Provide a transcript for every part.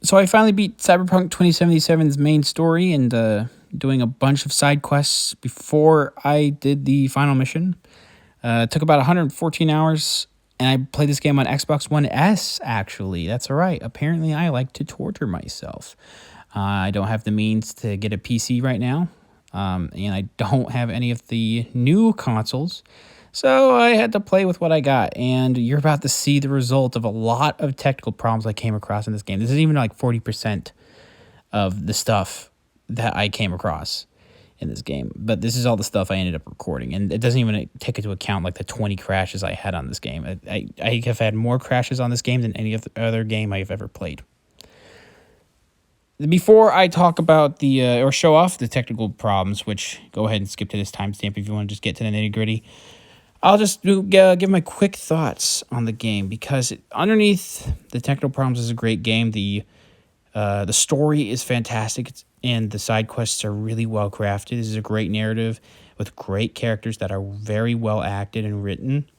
So I finally beat Cyberpunk 2077's main story and doing a bunch of side quests before I did the final mission. It took about 114 hours, and I played this game on Xbox One S, actually. That's all right. Apparently, I like to torture myself. I don't have the means to get a PC right now, and I don't have any of the new consoles. So I had to play with what I got, and you're about to see the result of a lot of technical problems I came across in this game. This is even like 40% of the stuff that I came across in this game. But this is all the stuff I ended up recording, and it doesn't even take into account like the 20 crashes I had on this game. I have had more crashes on this game than any other game I've ever played. Before I talk about the or show off the technical problems, which go ahead and skip to this timestamp if you want to just get to the nitty gritty, I'll just give my quick thoughts on the game, because underneath the technical problems is a great game. The story is fantastic, and the side quests are really well crafted. This is a great narrative with great characters that are very well acted and written.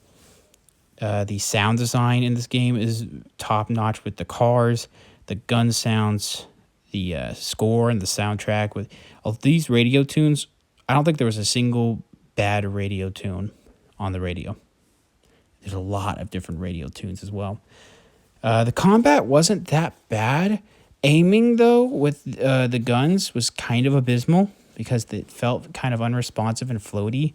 The sound design in this game is top notch with the cars, the gun sounds, the score, and the soundtrack. With all these radio tunes, I don't think there was a single bad radio tune on the radio. There's a lot of different radio tunes as well. The combat wasn't that bad. Aiming, though, with the guns was kind of abysmal, because it felt kind of unresponsive and floaty,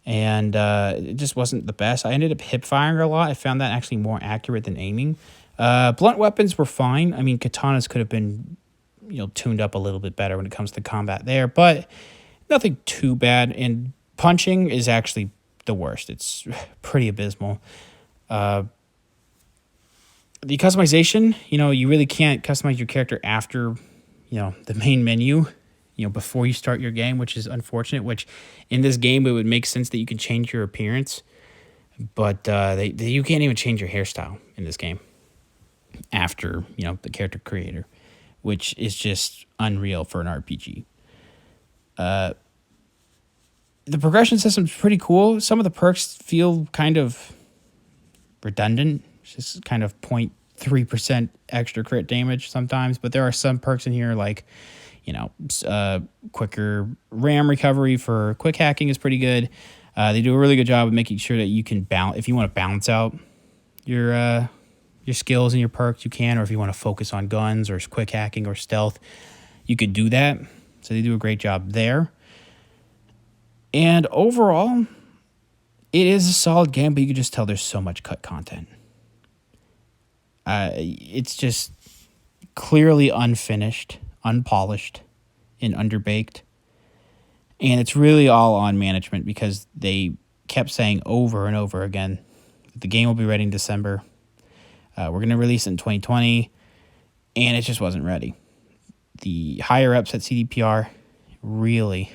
and it just wasn't the best. I ended up hip firing a lot. I found that actually more accurate than aiming. Blunt weapons were fine. I mean, katanas could have been, tuned up a little bit better when it comes to combat there, but nothing too bad. And punching is actually the worst. It's pretty abysmal. The customization, you really can't customize your character after, the main menu, before you start your game, which is unfortunate, which in this game, it would make sense that you can change your appearance, but you can't even change your hairstyle in this game after, the character creator, which is just unreal for an RPG. The progression system is pretty cool. Some of the perks feel kind of redundant. It's just kind of 0.3% extra crit damage sometimes, but there are some perks in here like, quicker RAM recovery for quick hacking is pretty good. They do a really good job of making sure that you can balance, if you want to balance out your skills and your perks, you can, or if you want to focus on guns or quick hacking or stealth, you could do that. So they do a great job there. And overall, it is a solid game, but you can just tell there's so much cut content. It's just clearly unfinished, unpolished, and underbaked. And it's really all on management, because they kept saying over and over again that the game will be ready in December. We're going to release it in 2020, and it just wasn't ready. The higher-ups at CDPR really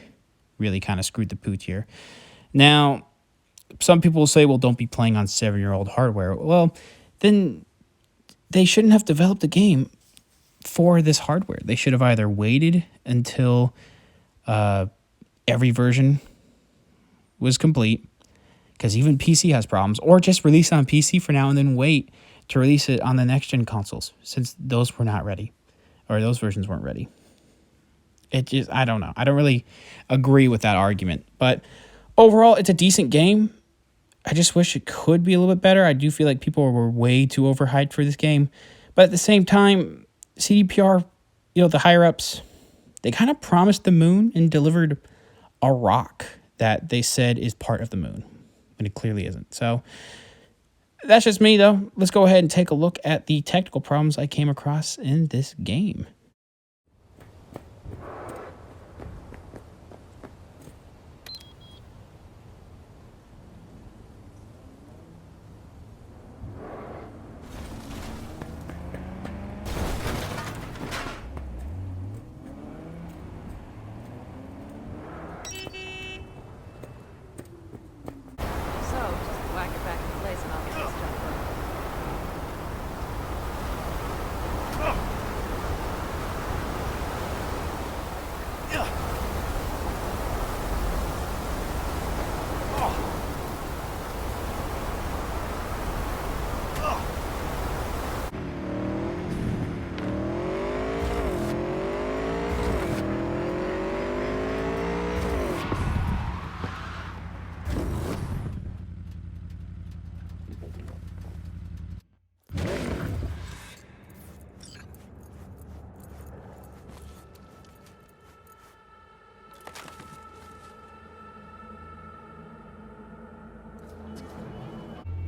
kind of screwed the pooch here. Now, some people will say, well, don't be playing on 7-year-old hardware. Well, then they shouldn't have developed a game for this hardware. They should have either waited until every version was complete, because even PC has problems, or just release on PC for now and then wait to release it on the next-gen consoles, since those were not ready, or those versions weren't ready. I don't know. I don't really agree with that argument. But overall, it's a decent game. I just wish it could be a little bit better. I do feel like people were way too overhyped for this game. But at the same time, CDPR, the higher-ups, they kind of promised the moon and delivered a rock that they said is part of the moon, and it clearly isn't. So that's just me, though. Let's go ahead and take a look at the technical problems I came across in this game.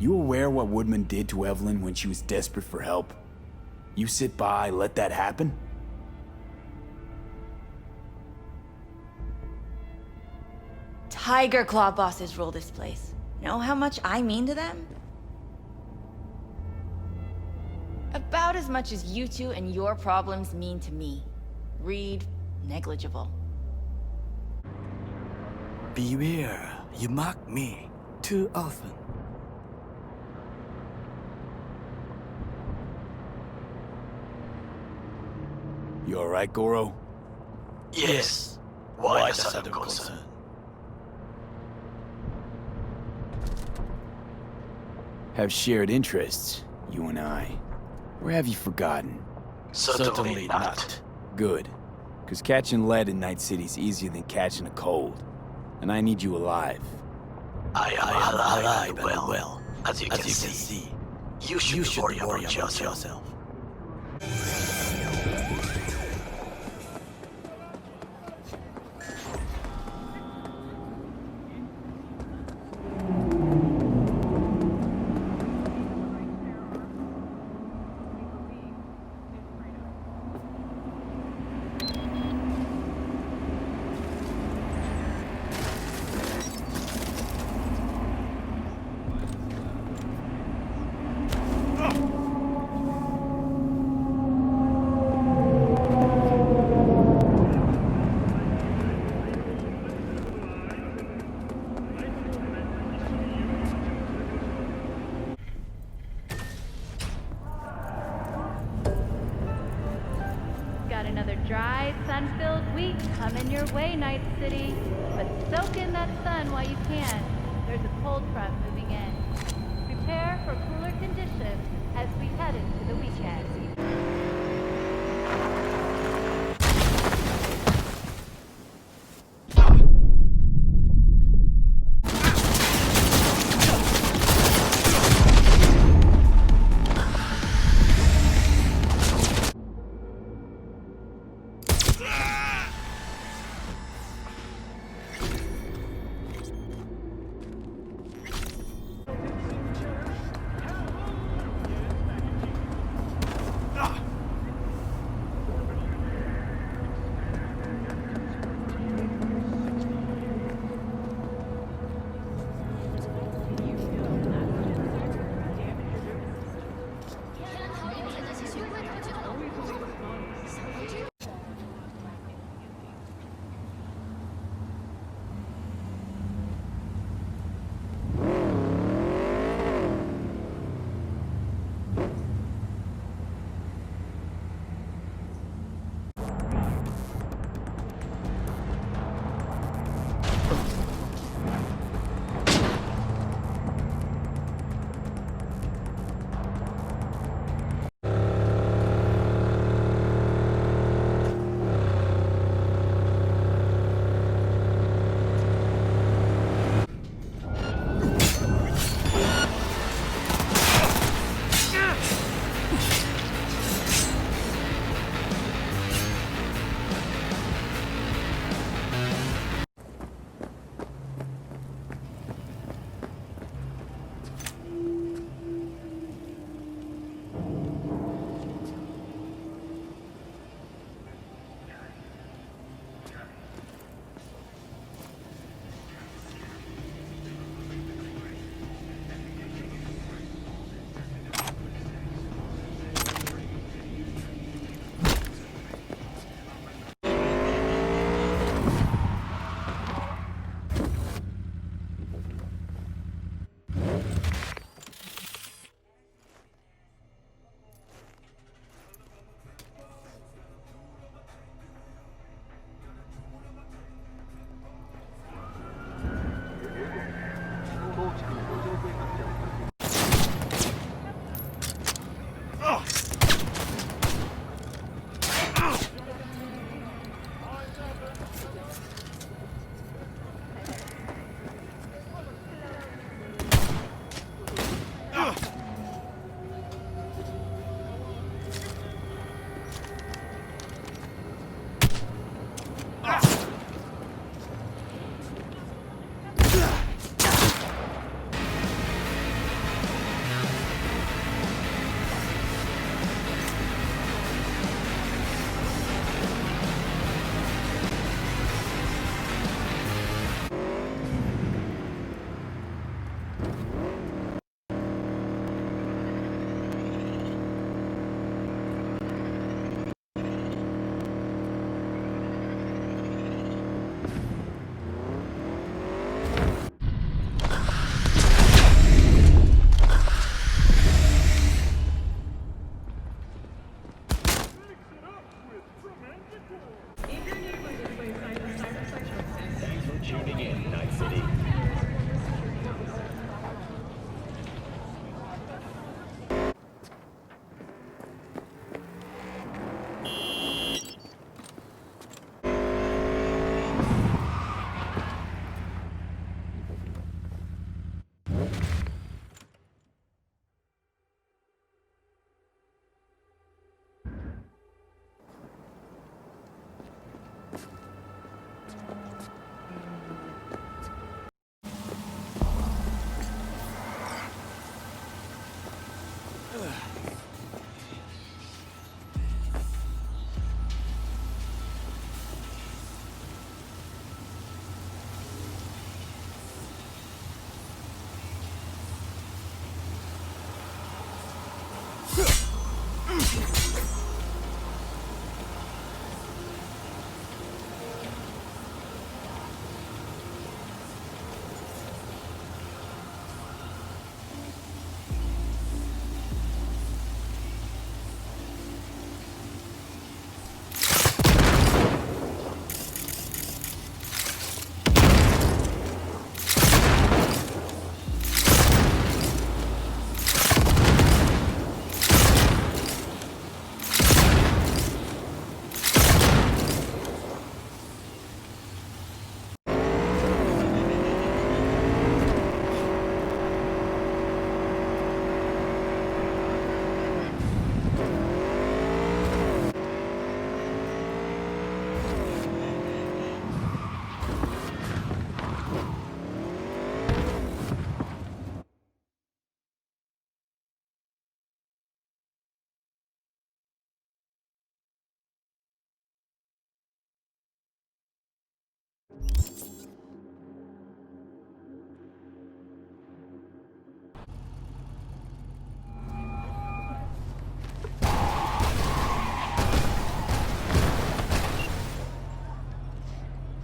You aware what Woodman did to Evelyn when she was desperate for help? You sit by, let that happen? Tiger Claw bosses rule this place. Know how much I mean to them? About as much as you two and your problems mean to me. Read negligible. Beware, you mock me too often. You alright, Goro? Yes. Why the sudden concern? Have shared interests, you and I. Or have you forgotten? Certainly not. Good. Because catching lead in Night City's easier than catching a cold. And I need you alive. I am alive and well, as you can see. You should worry about yourself. Got another dry, sun-filled week coming your way, Night City. But soak in that sun while you can. There's a cold front moving in. Prepare for cooler conditions as we head into the weekend.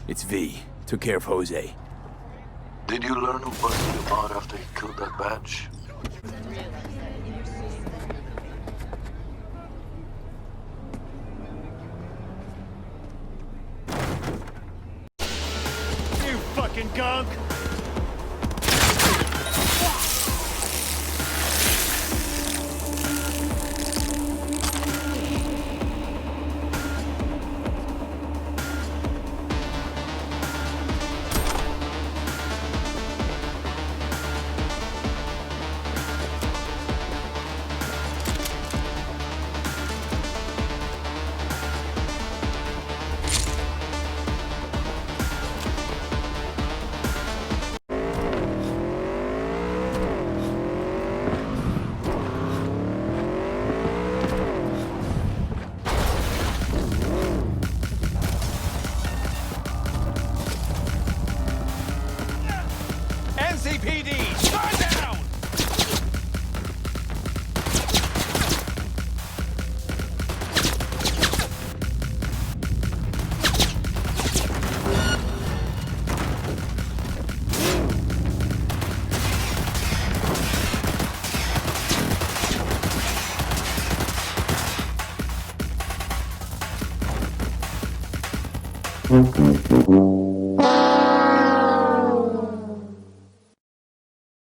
It's V. Took care of Jose. Did you learn who busted him out after he killed that badge? You fucking gunk! NCPD, turn down! Mm-hmm.